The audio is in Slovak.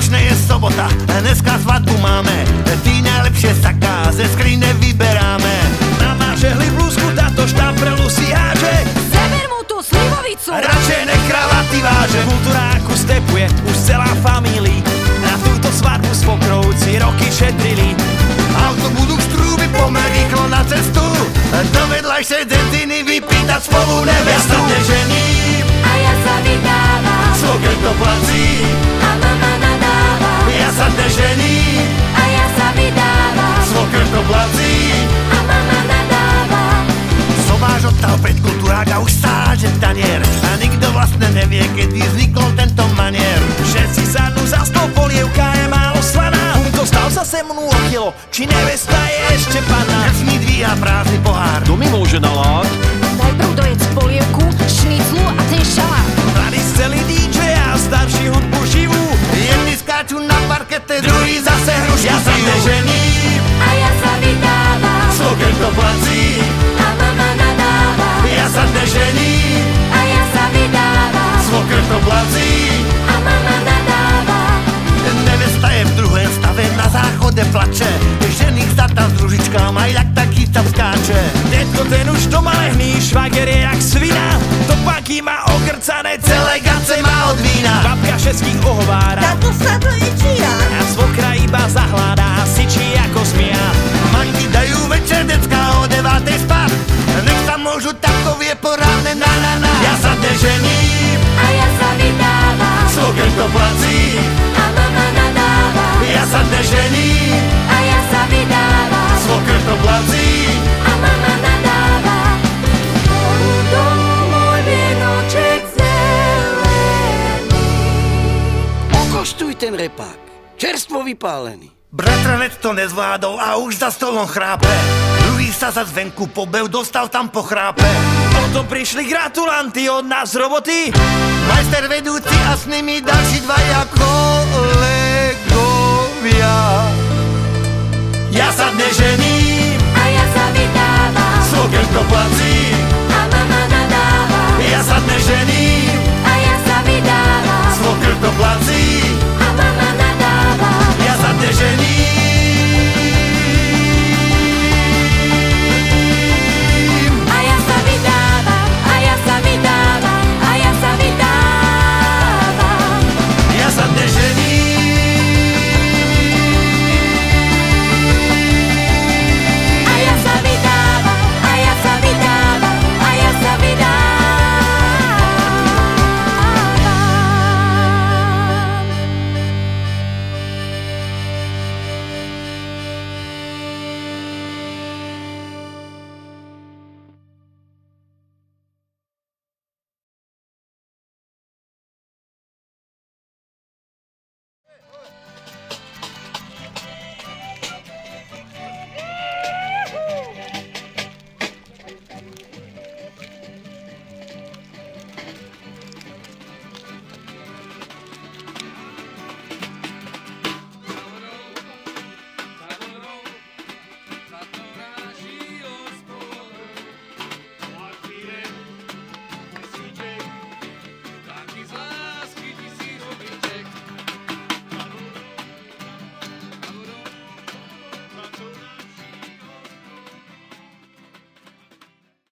Konečne je sobota, dneska svatbu máme. Ty najlepšie saká ze skrine vyberáme. Mama žehli blúzku, táto štamprelu si háže. Seber mu tú slivovicu. Radšej nech kravaty váže. Kultúráku stepuje už celá família. Na túto svadbu svokrovci roky šetrili. Auto budú štrúby, pomer rýchlo na cestu. Do vedľajšej dediny vypýtať spolu nevestu. Ja sa nežením A ja sa vydávam. Svoker to plací. A mama nadáva. Ja sa nežením A ja sa vydávam. Svoker to plací. A mama nadáva. Somáš odtal pred kultúrák a už sáže tanier. A nikto vlastne nevie, kedy vznikol tento manier. Všetci sadnú za stôl, polievka je málo slaná. Punko, stav sa se mnou o kilo, či nevesta je ešte panna. Krčný dvíha prázdny pohár. To mi môže nalát. Najprv dojedz polievku, šniclu a ten šalát. Mladý celý DJ a starší hudbu živú. Jedni skáču na parkete, druhý zase hrušku. Ja sa nežením A ja sa vydávam. Svoker to plací. A mama nadáva. Ja sa nežením A ja sa vydávam. Svoker to plací. A mama nadáva. Nevesta je v druhém stave, na záchode plače. Žených sa tam s družičkám, aj jak taký tam skáče. Detko ten už doma lehný, švager je jak svina. Topáky má okrcané, Celé gace má od vína. babka všetkých ohovára. Táto sadlo je čia. A svokra iba zahľadá, syčí ako smia. Manky dajú večer decka o 9:00 spát. Nech sa môžu takovie porávne na. Ja sa nežením A ja sa vydávam. Svoker to plací. A mama nadáva. Ja sa nežením A ja sa vydávam. Svoker to plací. A mama nadáva. To môj vienoček zelený. Okoštuj ten repák, čerstvo vypálený. Bratranec to nezvládol a už za stolom chrápe. Druhý sa za zvenku pobev, dostal tam po chrápe. Potom prišli gratulanti od nás z roboty. Majster vedúci a s nimi ďalší dvaja kolegovia. Ja sa nežením A ja sa vydávam. Svoker to plací. A mama nadáva. Ja sa nežením A ja sa vydávam. Svoker to plací. A mama nadáva. Ja sa nežením A ja sa vydávam. A ja sa vydávam. A ja sa vydávam. Ja sa nežením